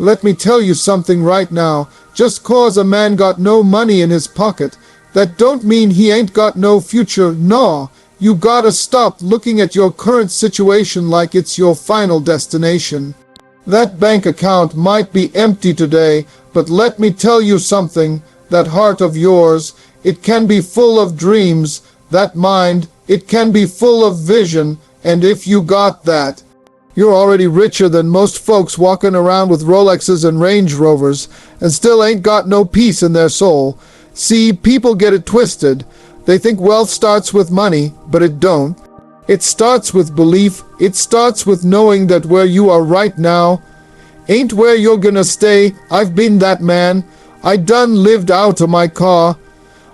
Let me tell you something right now. Just cause a man got no money in his pocket, that don't mean he ain't got no future. No, you gotta stop looking at your current situation like it's your final destination. That bank account might be empty today, but let me tell you something. That heart of yours, it can be full of dreams. That mind, it can be full of vision. And if you got that, you're already richer than most folks walking around with Rolexes and Range Rovers and still ain't got no peace in their soul. See, people get it twisted. They think wealth starts with money, but it don't. It starts with belief. It starts with knowing that where you are right now ain't where you're gonna stay. I've been that man. I done lived out of my car.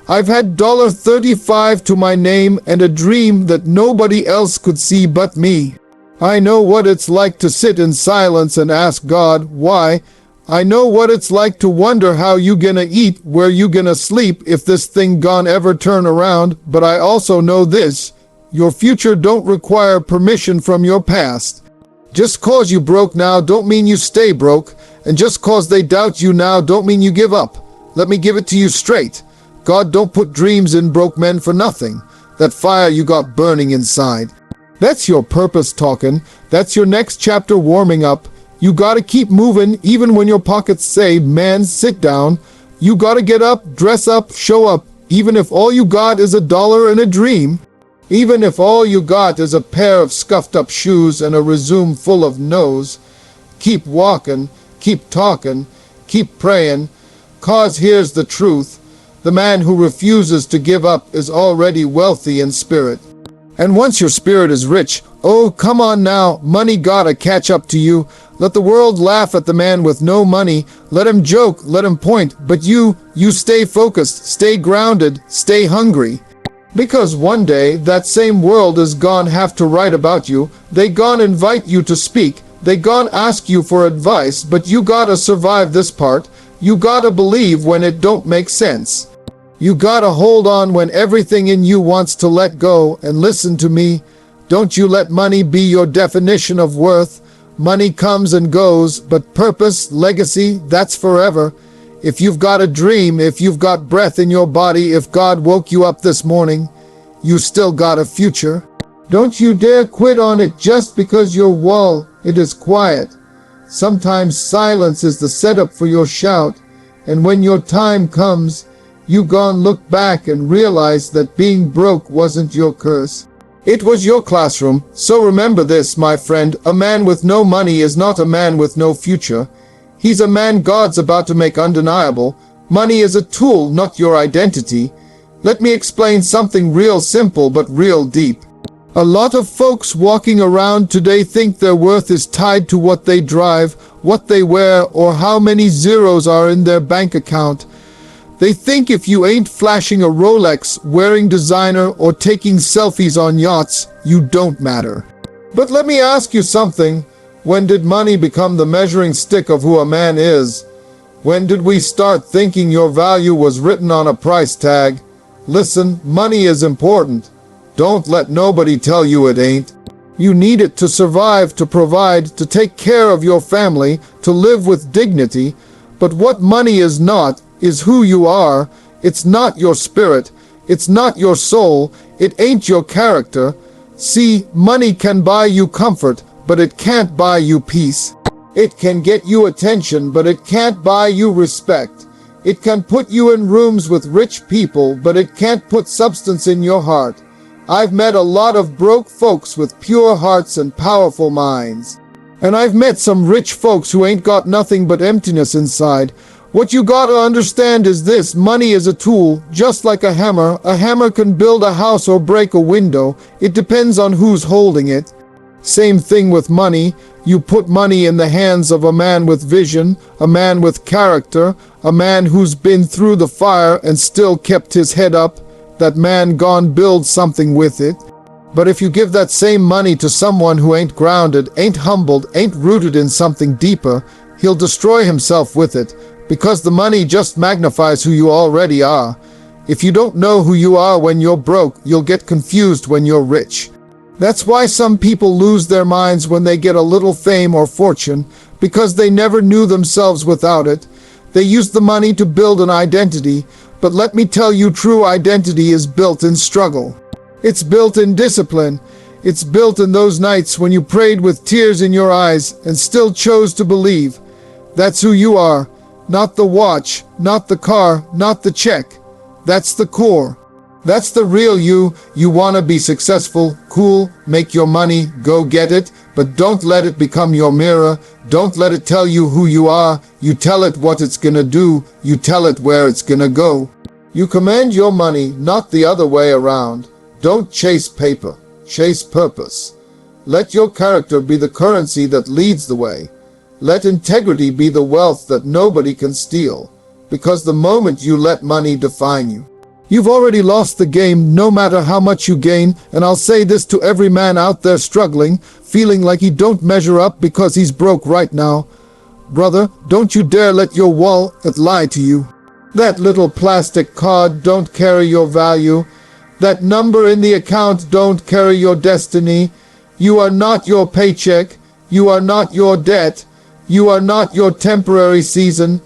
I've had $35 to my name and a dream that nobody else could see but me. I know what it's like to sit in silence and ask God, why? I know what it's like to wonder how you gonna eat, where you gonna sleep if this thing gone ever turn around, but I also know this. Your future don't require permission from your past. Just cause you broke now don't mean you stay broke, and just cause they doubt you now don't mean you give up. Let me give it to you straight. God don't put dreams in broke men for nothing. That fire you got burning inside, that's your purpose talking. That's your next chapter warming up. You gotta keep moving even when your pockets say, man, sit down. You gotta get up, dress up, show up, even if all you got is $1 and a dream. Even if all you got is a pair of scuffed up shoes and a resume full of no's. Keep walking, keep talking, keep praying, cause here's the truth. The man who refuses to give up is already wealthy in spirit. And once your spirit is rich, oh, come on now, money gotta catch up to you. Let the world laugh at the man with no money. Let him joke, let him point, but you stay focused, stay grounded, stay hungry. Because one day, that same world is gon' have to write about you. They gon' invite you to speak. They gon' ask you for advice, but you gotta survive this part. You gotta believe when it don't make sense. You gotta hold on when everything in you wants to let go. And listen to me, don't you let money be your definition of worth. Money comes and goes, but purpose, legacy, that's forever. If you've got a dream, if you've got breath in your body, if God woke you up this morning, you still got a future. Don't you dare quit on it just because your wall, it is quiet. Sometimes silence is the setup for your shout. And when your time comes, you gon' look back and realize that being broke wasn't your curse. It was your classroom. So remember this, my friend, a man with no money is not a man with no future. He's a man God's about to make undeniable. Money is a tool, not your identity. Let me explain something real simple but real deep. A lot of folks walking around today think their worth is tied to what they drive, what they wear, or how many zeros are in their bank account. They think if you ain't flashing a Rolex, wearing designer, or taking selfies on yachts, you don't matter. But let me ask you something. When did money become the measuring stick of who a man is? When did we start thinking your value was written on a price tag? Listen, money is important. Don't let nobody tell you it ain't. You need it to survive, to provide, to take care of your family, to live with dignity. But what money is not is who you are. It's not your spirit. It's not your soul. It ain't your character. See, money can buy you comfort, but it can't buy you peace. It can get you attention, but it can't buy you respect. It can put you in rooms with rich people, but it can't put substance in your heart. I've met a lot of broke folks with pure hearts and powerful minds. And I've met some rich folks who ain't got nothing but emptiness inside. What you gotta understand is this: money is a tool, just like a hammer. A hammer can build a house or break a window. It depends on who's holding it. Same thing with money. You put money in the hands of a man with vision, a man with character, a man who's been through the fire and still kept his head up. That man gone build something with it. But if you give that same money to someone who ain't grounded, ain't humbled, ain't rooted in something deeper, he'll destroy himself with it, because the money just magnifies who you already are. If you don't know who you are when you're broke, you'll get confused when you're rich. That's why some people lose their minds when they get a little fame or fortune, because they never knew themselves without it. They used the money to build an identity, but let me tell you, true identity is built in struggle. It's built in discipline. It's built in those nights when you prayed with tears in your eyes and still chose to believe. That's who you are. Not the watch, not the car, not the check. That's the core. That's the real you. You want to be successful, cool, make your money, go get it, but don't let it become your mirror. Don't let it tell you who you are. You tell it what it's gonna do. You tell it where it's gonna go. You command your money, not the other way around. Don't chase paper, chase purpose. Let your character be the currency that leads the way. Let integrity be the wealth that nobody can steal, because the moment you let money define you, you've already lost the game, no matter how much you gain. And I'll say this to every man out there struggling, feeling like he don't measure up because he's broke right now. Brother, don't you dare let your wallet lie to you. That little plastic card don't carry your value. That number in the account don't carry your destiny. You are not your paycheck. You are not your debt. You are not your temporary season.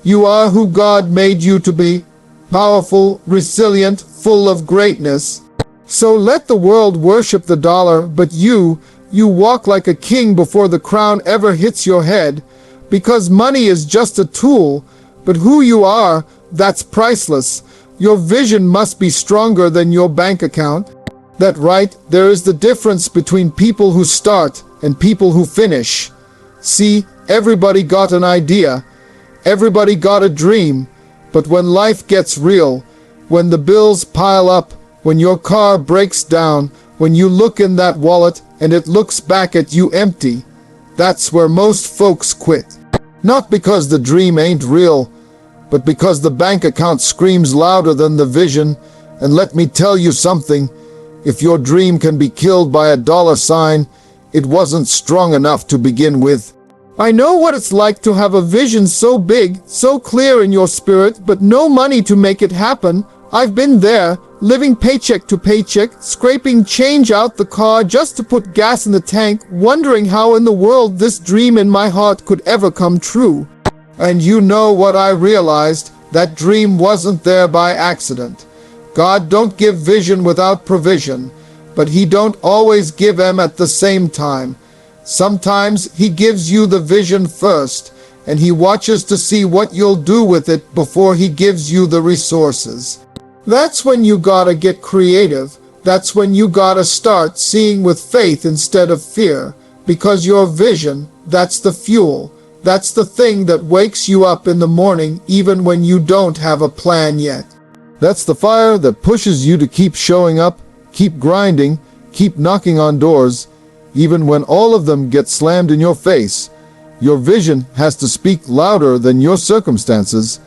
You are who God made you to be. Powerful, resilient, full of greatness. So let the world worship the dollar, but you walk like a king before the crown ever hits your head, because money is just a tool, but who you are, that's priceless. Your vision must be stronger than your bank account. That right, there is the difference between people who start and people who finish. See, everybody got an idea. Everybody got a dream. But when life gets real, when the bills pile up, when your car breaks down, when you look in that wallet and it looks back at you empty, that's where most folks quit. Not because the dream ain't real, but because the bank account screams louder than the vision. And let me tell you something, if your dream can be killed by a dollar sign, it wasn't strong enough to begin with. I know what it's like to have a vision so big, so clear in your spirit, but no money to make it happen. I've been there, living paycheck to paycheck, scraping change out the car just to put gas in the tank, wondering how in the world this dream in my heart could ever come true. And you know what I realized? That dream wasn't there by accident. God don't give vision without provision, but He don't always give them at the same time. Sometimes He gives you the vision first, and He watches to see what you'll do with it before He gives you the resources. That's when you gotta get creative. That's when you gotta start seeing with faith instead of fear, because your vision, that's the fuel. That's the thing that wakes you up in the morning even when you don't have a plan yet. That's the fire that pushes you to keep showing up, keep grinding, keep knocking on doors, even when all of them get slammed in your face. Your vision has to speak louder than your circumstances.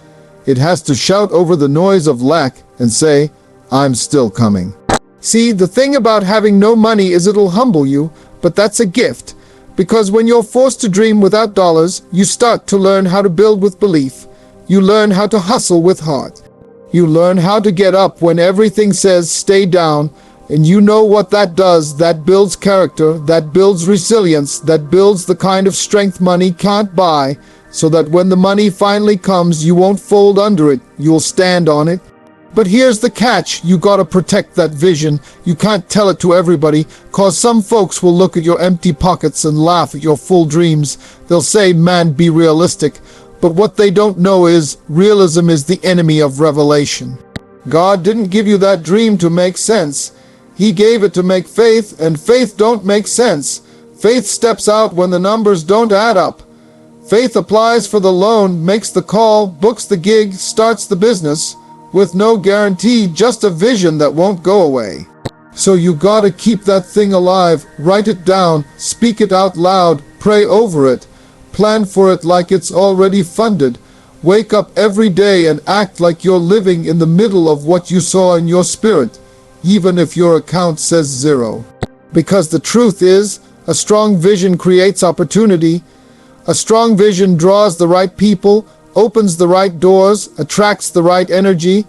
It has to shout over the noise of lack and say, I'm still coming. See, the thing about having no money is it'll humble you, but that's a gift. Because when you're forced to dream without dollars, you start to learn how to build with belief. You learn how to hustle with heart. You learn how to get up when everything says stay down. And you know what that does. That builds character, that builds resilience, that builds the kind of strength money can't buy, so that when the money finally comes, you won't fold under it, you'll stand on it. But here's the catch, you gotta protect that vision. You can't tell it to everybody, cause some folks will look at your empty pockets and laugh at your full dreams. They'll say, man, be realistic. But what they don't know is, realism is the enemy of revelation. God didn't give you that dream to make sense. He gave it to make faith, and faith don't make sense. Faith steps out when the numbers don't add up. Faith applies for the loan, makes the call, books the gig, starts the business, with no guarantee, just a vision that won't go away. So you gotta keep that thing alive, write it down, speak it out loud, pray over it, plan for it like it's already funded. Wake up every day and act like you're living in the middle of what you saw in your spirit, even if your account says 0. Because the truth is, a strong vision creates opportunity. A strong vision draws the right people, opens the right doors, attracts the right energy.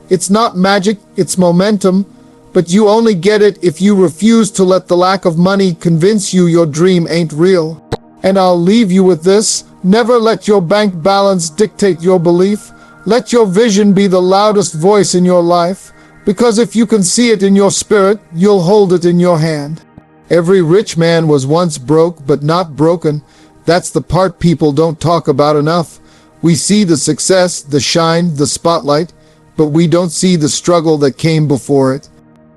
It's not magic, it's momentum, but you only get it if you refuse to let the lack of money convince you your dream ain't real. And I'll leave you with this: never let your bank balance dictate your belief. Let your vision be the loudest voice in your life, because if you can see it in your spirit, you'll hold it in your hand. Every rich man was once broke, but not broken. That's the part people don't talk about enough. We see the success, the shine, the spotlight, but we don't see the struggle that came before it.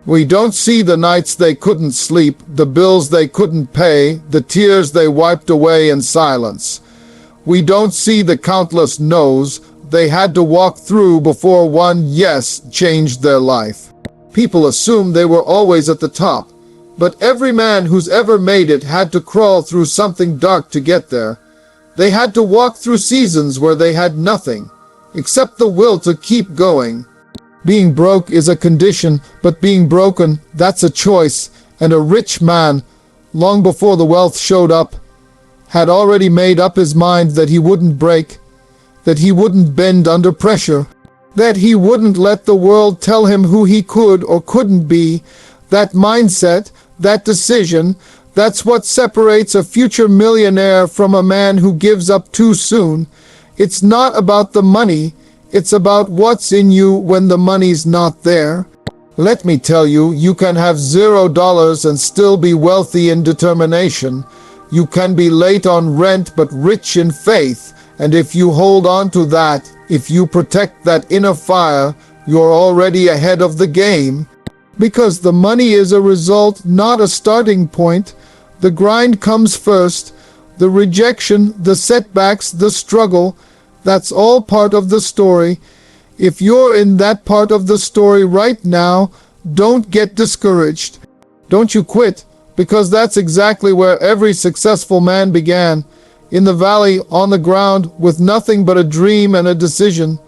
We don't see the nights they couldn't sleep, the bills they couldn't pay, the tears they wiped away in silence. We don't see the countless no's they had to walk through before one yes changed their life. People assume they were always at the top, but every man who's ever made it had to crawl through something dark to get there. They had to walk through seasons where they had nothing, except the will to keep going. Being broke is a condition, but being broken, that's a choice. And a rich man, long before the wealth showed up, had already made up his mind that he wouldn't break, that he wouldn't bend under pressure, that he wouldn't let the world tell him who he could or couldn't be. That mindset, that decision, that's what separates a future millionaire from a man who gives up too soon. It's not about the money, it's about what's in you when the money's not there. Let me tell you, you can have $0 and still be wealthy in determination. You can be late on rent but rich in faith. And if you hold on to that, if you protect that inner fire, you're already ahead of the game. Because the money is a result, not a starting point. The grind comes first. The rejection, the setbacks, the struggle, that's all part of the story. If you're in that part of the story right now, don't get discouraged. Don't you quit, because that's exactly where every successful man began. In the valley, on the ground, with nothing but a dream and a decision.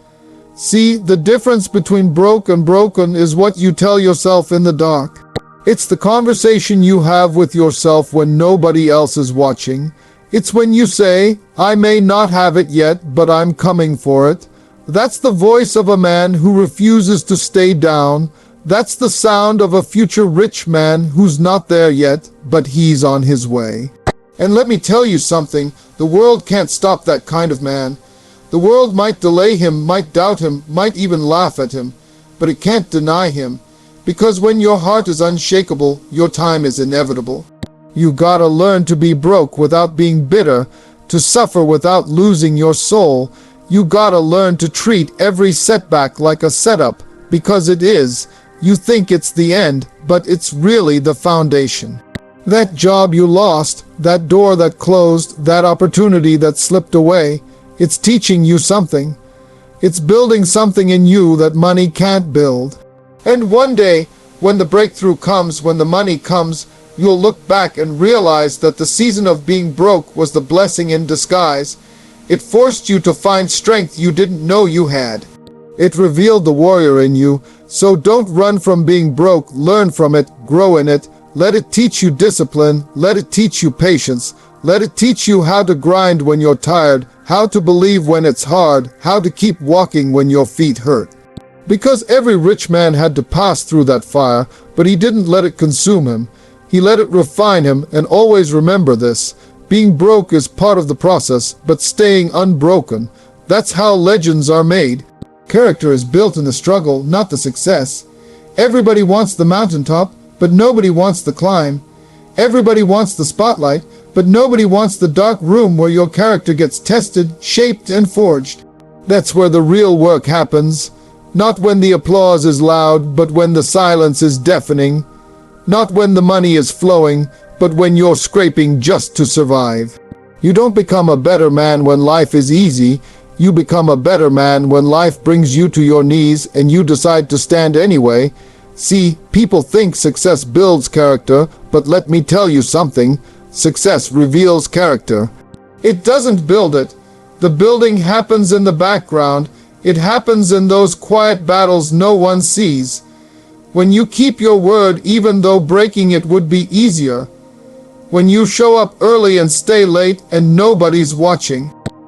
See, the difference between broke and broken is what you tell yourself in the dark. It's the conversation you have with yourself when nobody else is watching. It's when you say, I may not have it yet, but I'm coming for it. That's the voice of a man who refuses to stay down. That's the sound of a future rich man who's not there yet, but he's on his way. And let me tell you something, the world can't stop that kind of man. The world might delay him, might doubt him, might even laugh at him, but it can't deny him. Because when your heart is unshakable, your time is inevitable. You gotta learn to be broke without being bitter, to suffer without losing your soul. You gotta learn to treat every setback like a setup, because it is. You think it's the end, but it's really the foundation. That job you lost, that door that closed, that opportunity that slipped away, it's teaching you something. It's building something in you that money can't build. And one day, when the breakthrough comes, when the money comes, you'll look back and realize that the season of being broke was the blessing in disguise. It forced you to find strength you didn't know you had. It revealed the warrior in you. So don't run from being broke, learn from it, grow in it. Let it teach you discipline, let it teach you patience, let it teach you how to grind when you're tired, how to believe when it's hard, how to keep walking when your feet hurt. Because every rich man had to pass through that fire, but he didn't let it consume him. He let it refine him, and always remember this. Being broke is part of the process, but staying unbroken, that's how legends are made. Character is built in the struggle, not the success. Everybody wants the mountaintop, but nobody wants the climb. Everybody wants the spotlight, but nobody wants the dark room where your character gets tested, shaped, and forged. That's where the real work happens. Not when the applause is loud, but when the silence is deafening. Not when the money is flowing, but when you're scraping just to survive. You don't become a better man when life is easy. You become a better man when life brings you to your knees and you decide to stand anyway. See, people think success builds character, but let me tell you something. Success reveals character. It doesn't build it. The building happens in the background. It happens in those quiet battles no one sees. When you keep your word even though breaking it would be easier. When you show up early and stay late and nobody's watching.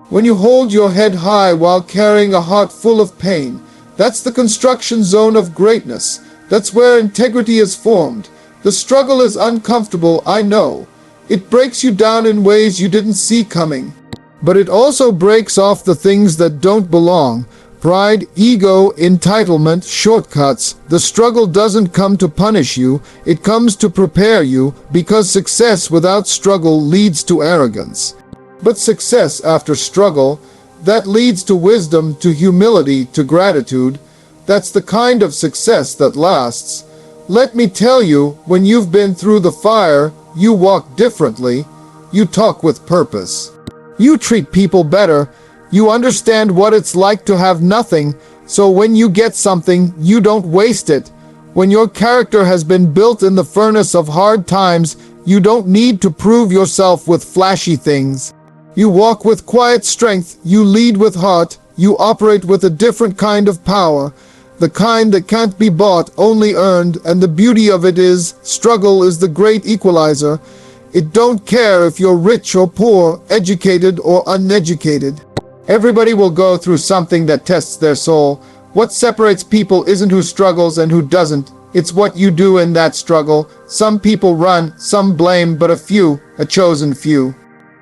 When you hold your head high while carrying a heart full of pain. That's the construction zone of greatness. That's where integrity is formed. The struggle is uncomfortable, I know. It breaks you down in ways you didn't see coming. But it also breaks off the things that don't belong. Pride, ego, entitlement, shortcuts. The struggle doesn't come to punish you, it comes to prepare you, because success without struggle leads to arrogance. But success after struggle, that leads to wisdom, to humility, to gratitude. That's the kind of success that lasts. Let me tell you, when you've been through the fire, you walk differently, you talk with purpose. You treat people better. You understand what it's like to have nothing, so when you get something, you don't waste it. When your character has been built in the furnace of hard times, you don't need to prove yourself with flashy things. You walk with quiet strength, you lead with heart, you operate with a different kind of power, the kind that can't be bought, only earned, and the beauty of it is, struggle is the great equalizer. It don't care if you're rich or poor, educated or uneducated. Everybody will go through something that tests their soul. What separates people isn't who struggles and who doesn't. It's what you do in that struggle. Some people run, some blame, but a few, a chosen few.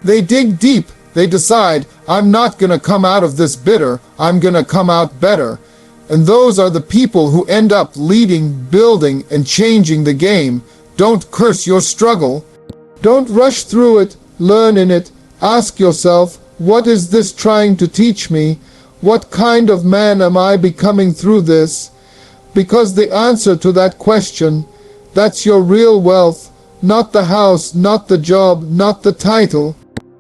They dig deep. They decide, I'm not gonna come out of this bitter. I'm gonna come out better. And those are the people who end up leading, building, and changing the game. Don't curse your struggle. Don't rush through it. Learn in it. Ask yourself, what is this trying to teach me? What kind of man am I becoming through this? Because the answer to that question, that's your real wealth, not the house, not the job, not the title.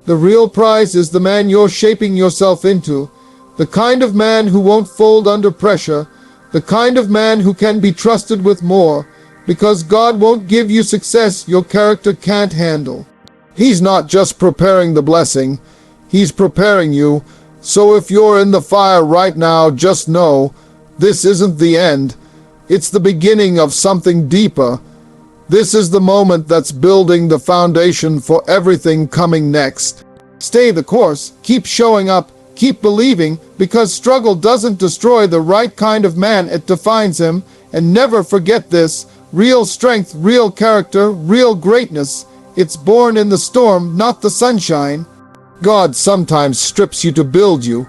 The real prize is the man you're shaping yourself into, the kind of man who won't fold under pressure, the kind of man who can be trusted with more, because God won't give you success your character can't handle. He's not just preparing the blessing, He's preparing you. So if you're in the fire right now, just know, this isn't the end. It's the beginning of something deeper. This is the moment that's building the foundation for everything coming next. Stay the course, keep showing up, keep believing, because struggle doesn't destroy the right kind of man, it defines him. And never forget this, real strength, real character, real greatness. It's born in the storm, not the sunshine. God sometimes strips you to build you.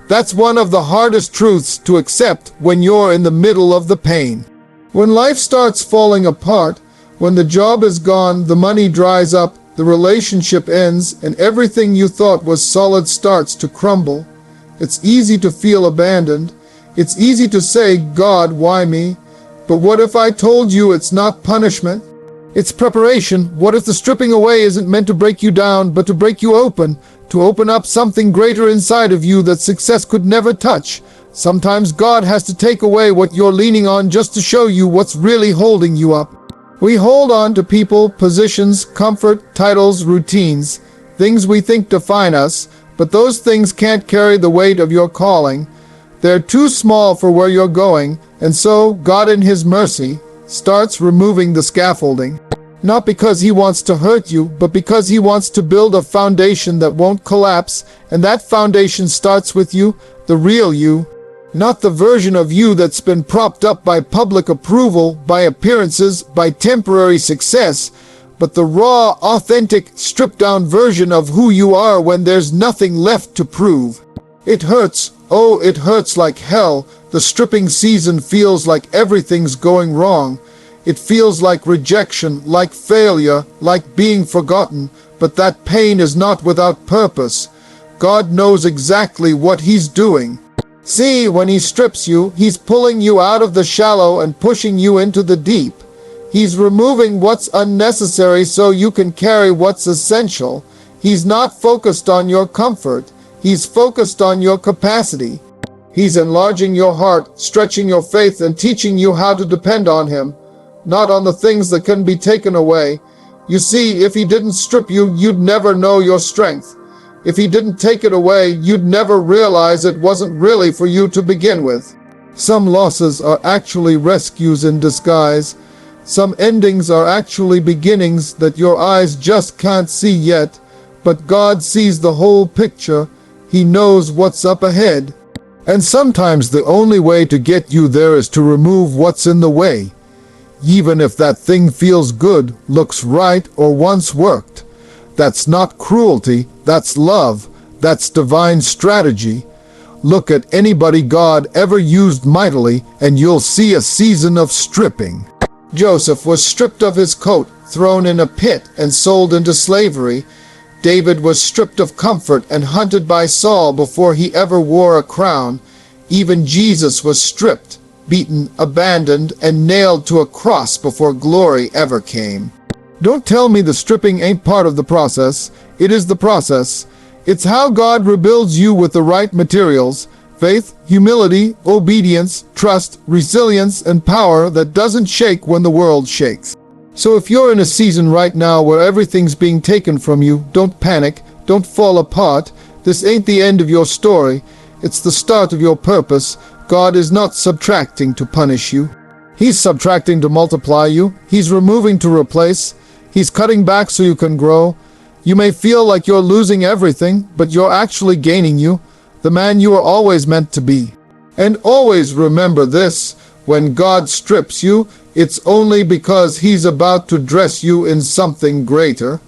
That's one of the hardest truths to accept when you're in the middle of the pain. When life starts falling apart, when the job is gone, the money dries up, the relationship ends, and everything you thought was solid starts to crumble, it's easy to feel abandoned. It's easy to say, God, why me? But what if I told you it's not punishment? It's preparation. What if the stripping away isn't meant to break you down, but to break you open, to open up something greater inside of you that success could never touch? Sometimes God has to take away what you're leaning on just to show you what's really holding you up. We hold on to people, positions, comfort, titles, routines, things we think define us, but those things can't carry the weight of your calling. They're too small for where you're going, and so God in His mercy starts removing the scaffolding. Not because He wants to hurt you, but because He wants to build a foundation that won't collapse, and that foundation starts with you, the real you. Not the version of you that's been propped up by public approval, by appearances, by temporary success, but the raw, authentic, stripped-down version of who you are when there's nothing left to prove. It hurts. Oh, it hurts like hell. The stripping season feels like everything's going wrong. It feels like rejection, like failure, like being forgotten, but that pain is not without purpose. God knows exactly what He's doing. See, when He strips you, He's pulling you out of the shallow and pushing you into the deep. He's removing what's unnecessary so you can carry what's essential. He's not focused on your comfort. He's focused on your capacity. He's enlarging your heart, stretching your faith, and teaching you how to depend on Him, not on the things that can be taken away. You see, if He didn't strip you, you'd never know your strength. If He didn't take it away, you'd never realize it wasn't really for you to begin with. Some losses are actually rescues in disguise. Some endings are actually beginnings that your eyes just can't see yet. But God sees the whole picture. He knows what's up ahead. And sometimes the only way to get you there is to remove what's in the way. even if that thing feels good, looks right, or once worked. That's not cruelty, that's love, that's divine strategy. Look at anybody God ever used mightily, and you'll see a season of stripping. Joseph was stripped of his coat, thrown in a pit, and sold into slavery. David was stripped of comfort and hunted by Saul before he ever wore a crown. Even Jesus was stripped, beaten, abandoned, and nailed to a cross before glory ever came. Don't tell me the stripping ain't part of the process. It is the process. It's how God rebuilds you with the right materials: faith, humility, obedience, trust, resilience, and power that doesn't shake when the world shakes. So if you're in a season right now where everything's being taken from you, don't panic, don't fall apart. This ain't the end of your story. It's the start of your purpose. God is not subtracting to punish you. He's subtracting to multiply you. He's removing to replace. He's cutting back so you can grow. You may feel like you're losing everything, but you're actually gaining the man you were always meant to be. And always remember this: when God strips you, it's only because He's about to dress you in something greater.